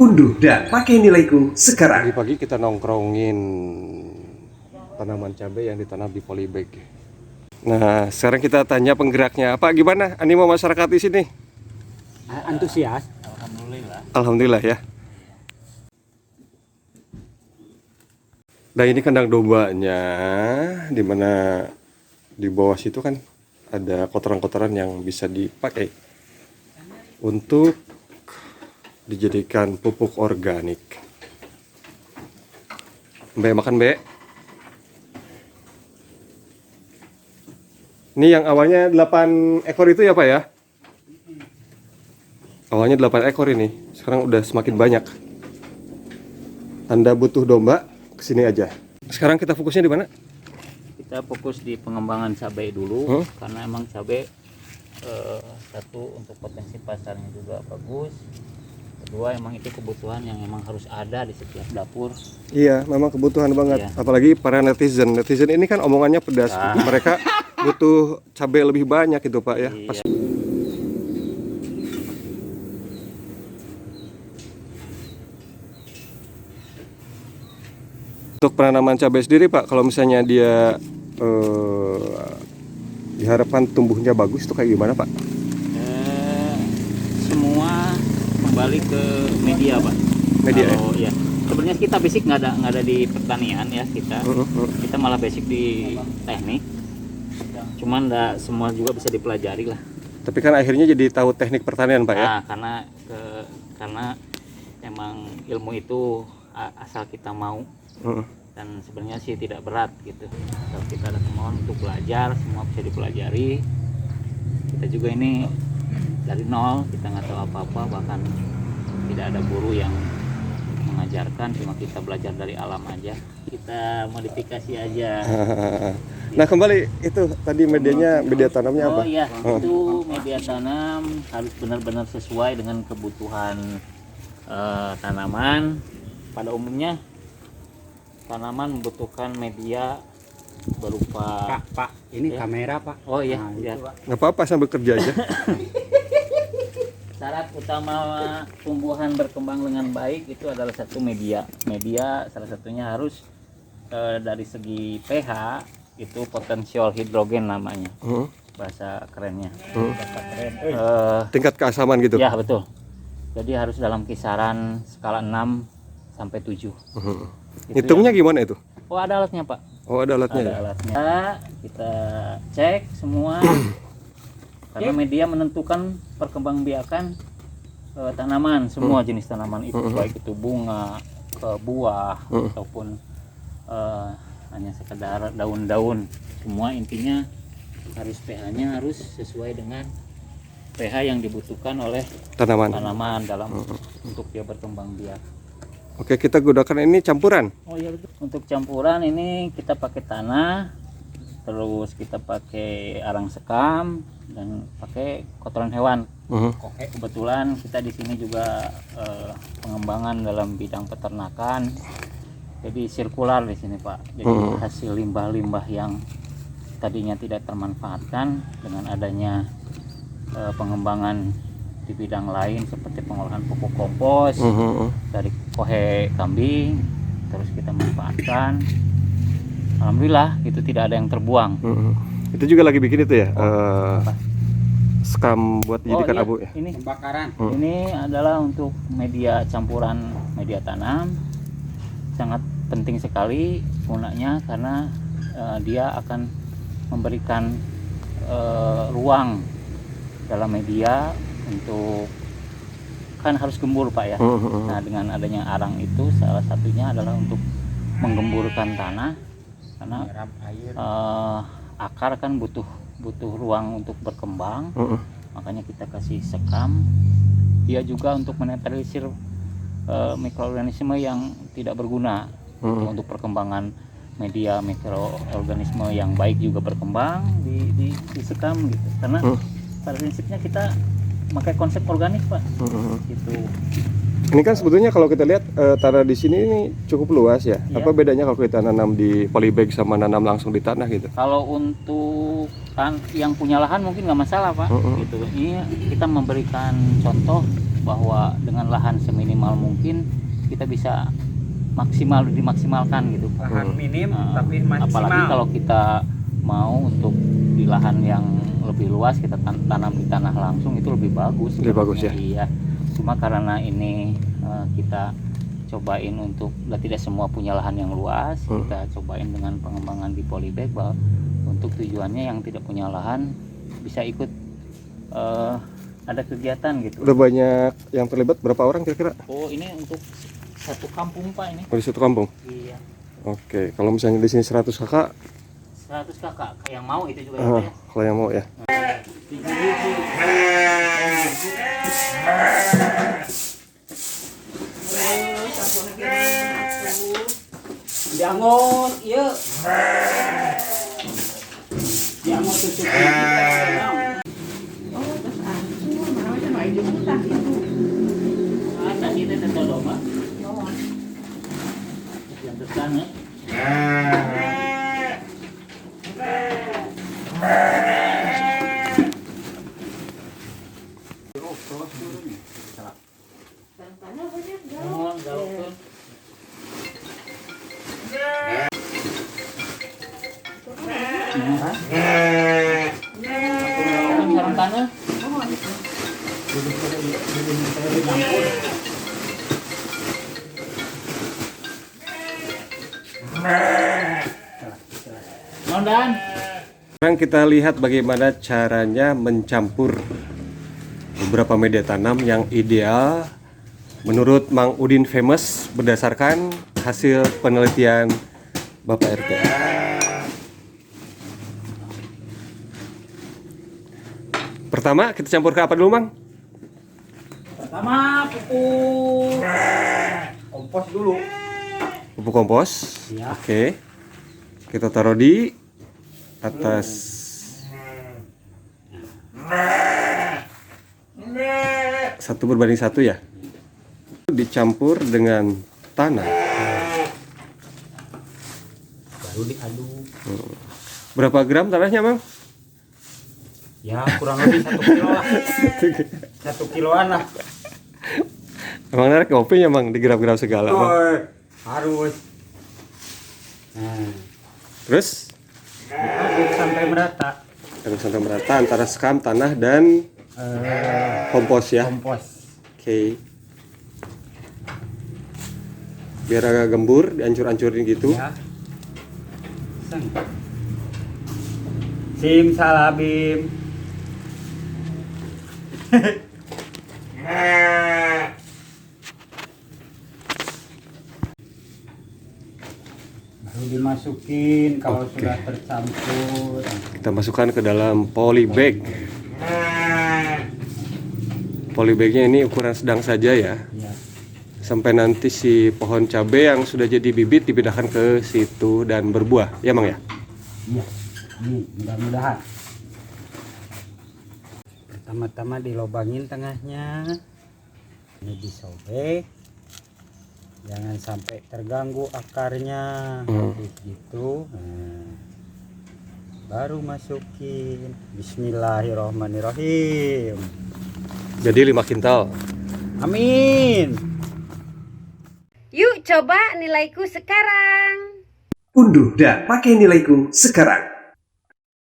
unduh dan pakai nilaiku sekarang. Pagi-pagi kita nongkrongin tanaman cabai yang ditanam di polybag. Nah, sekarang kita tanya penggeraknya. Pak, gimana animo masyarakat di sini? Antusias. Alhamdulillah ya. Nah, ini kandang dombanya, dimana di bawah situ kan ada kotoran-kotoran yang bisa dipakai untuk dijadikan pupuk organik. Mbak makan, Mbak. Ini yang awalnya 8 ekor itu ya, Pak ya? Awalnya 8 ekor ini, sekarang udah semakin banyak. Anda butuh domba, kesini aja. Sekarang kita fokusnya di mana? Kita fokus di pengembangan cabai dulu, karena emang cabai satu untuk potensi pasarnya juga bagus. Kedua, emang itu kebutuhan yang emang harus ada di setiap dapur. Iya, memang kebutuhan banget. Iya. Apalagi para netizen. Netizen ini kan omongannya pedas. Mereka butuh cabai lebih banyak itu, Pak ya. Iya. Pas. Untuk penanaman cabai sendiri, Pak, kalau misalnya dia diharapkan tumbuhnya bagus, itu kayak gimana, Pak? Semua kembali ke media, Pak. Media, Kalau, ya. Sebenarnya kita basic nggak ada di pertanian ya, kita malah basic di teknik. Cuman nggak semua juga bisa dipelajari lah. Tapi kan akhirnya jadi tahu teknik pertanian, Pak ya. Nah, karena emang ilmu itu asal kita mau. Dan sebenarnya sih tidak berat gitu. Kalau kita ada kemauan untuk belajar, semua bisa dipelajari. Kita juga ini dari nol, kita nggak tahu apa-apa, bahkan tidak ada guru yang mengajarkan, cuma kita belajar dari alam aja. Kita modifikasi aja. Nah, kembali itu tadi medianya, media tanamnya apa? Oh iya, itu media tanam harus benar-benar sesuai dengan kebutuhan tanaman. Pada umumnya tanaman membutuhkan media berupa Pak, ini ya. kamera Pak. Oh iya, Nah, lihat. Nggak apa-apa, sambil kerja aja. Syarat utama tumbuhan berkembang dengan baik itu adalah satu media. Media salah satunya harus dari segi pH itu potensial hidrogen namanya, bahasa kerennya. Bahasa keren. Tingkat keasaman gitu. Ya betul. Jadi harus dalam kisaran skala 6 sampai 7. Hitungnya gimana itu? Oh ada alatnya Pak. Oh, ada alatnya. Ada Ya? alatnya. Kita cek semua. Karena media menentukan perkembangbiakan tanaman, semua jenis tanaman itu, baik itu bunga, buah, ataupun hanya sekedar daun-daun. Semua intinya harus pH-nya harus sesuai dengan pH yang dibutuhkan oleh tanaman dalam untuk dia berkembang biak. Oke, kita gunakan ini campuran. Oh iya betul. Untuk campuran ini kita pakai tanah, terus kita pakai arang sekam dan pakai kotoran hewan. Oke, kebetulan kita di sini juga pengembangan dalam bidang peternakan. Jadi sirkular di sini, Pak. Jadi hasil limbah-limbah yang tadinya tidak termanfaatkan dengan adanya pengembangan di bidang lain seperti pengolahan pupuk kompos dari kohe kambing, terus kita manfaatkan. Alhamdulillah itu tidak ada yang terbuang. Itu juga lagi bikin itu ya, skam buat jadikan iya, abu ya. Ini Pembakaran. ini adalah untuk media campuran media tanam, sangat penting sekali gunanya karena dia akan memberikan ruang dalam media untuk kan harus gembur Pak ya. Nah dengan adanya arang itu salah satunya adalah untuk menggemburkan tanah karena akar kan butuh ruang untuk berkembang. Makanya kita kasih sekam. Dia juga untuk menetralisir mikroorganisme yang tidak berguna untuk perkembangan media mikroorganisme yang baik juga berkembang di sekam gitu. Karena pada prinsipnya kita pakai konsep organik Pak. Gitu. Ini kan sebetulnya kalau kita lihat tanah di sini ini cukup luas ya. Iya. Apa bedanya kalau kita nanam di polybag sama nanam langsung di tanah gitu? Kalau untuk yang punya lahan mungkin nggak masalah Pak. Gitu. Ini kita memberikan contoh bahwa dengan lahan seminimal mungkin kita bisa dimaksimalkan gitu. Lahan minim Nah, tapi maksimal. apalagi kalau kita mau untuk di lahan yang lebih luas kita tanam di tanah langsung itu lebih bagus. Lebih bagus ya? Iya. Cuma karena ini kita cobain untuk tidak semua punya lahan yang luas, kita cobain dengan pengembangan di polybag bahwa untuk tujuannya yang tidak punya lahan bisa ikut ada kegiatan gitu. Udah banyak yang terlibat, berapa orang kira-kira? Oh, ini untuk satu kampung Pak ini. Oh, di satu kampung? Iya. Oke, kalau misalnya di sini 100 kakak, 100 kakak yang mau itu juga ya. kalau yang mau ya. Diangon, iya. Diangon tutup. Tadi itu tentu domba. Yang tersana. Sarung tanah. Nondan. Sekarang kita lihat bagaimana caranya mencampur beberapa media tanam yang ideal menurut Mang Udin Famous berdasarkan hasil penelitian Bapak RT. Pertama kita campur ke apa dulu, Mang? Pertama pupuk kompos dulu. Pupuk kompos. Ya. Oke. Kita taruh di atas. Satu berbanding satu ya. Dicampur dengan tanah. Baru diaduk. Berapa gram tanahnya, Mang? Ya kurang lebih 1 kilo lah. 1 kiloan lah. Emang narik kopi ya, Mang, digerap-gerap segala, Mang. Harus. Nah, Terus diaduk sampai merata. aduk sampai merata antara sekam, tanah, dan kompos ya. Kompos. Oke. Biar agak gembur, dihancur-hancurin gitu. Ya. Seng. Sim salabim. Baru dimasukin kalau Oke. sudah tercampur. Kita masukkan ke dalam polybag. Polybagnya ini ukuran sedang saja ya. Ya. Sampai nanti si pohon cabai yang sudah jadi bibit dipindahkan ke situ dan berbuah. Ya, Mang ya? Iya. Ini mudah-mudahan. Pertama-tama dilobangin tengahnya. Ini disobek. Jangan sampai terganggu akarnya. Gitu. Nah. Baru masukin. Bismillahirrahmanirrahim. Jadi 5 kintal. Amin. Yuk coba nilaiku sekarang. Unduh dan pakai nilaiku sekarang.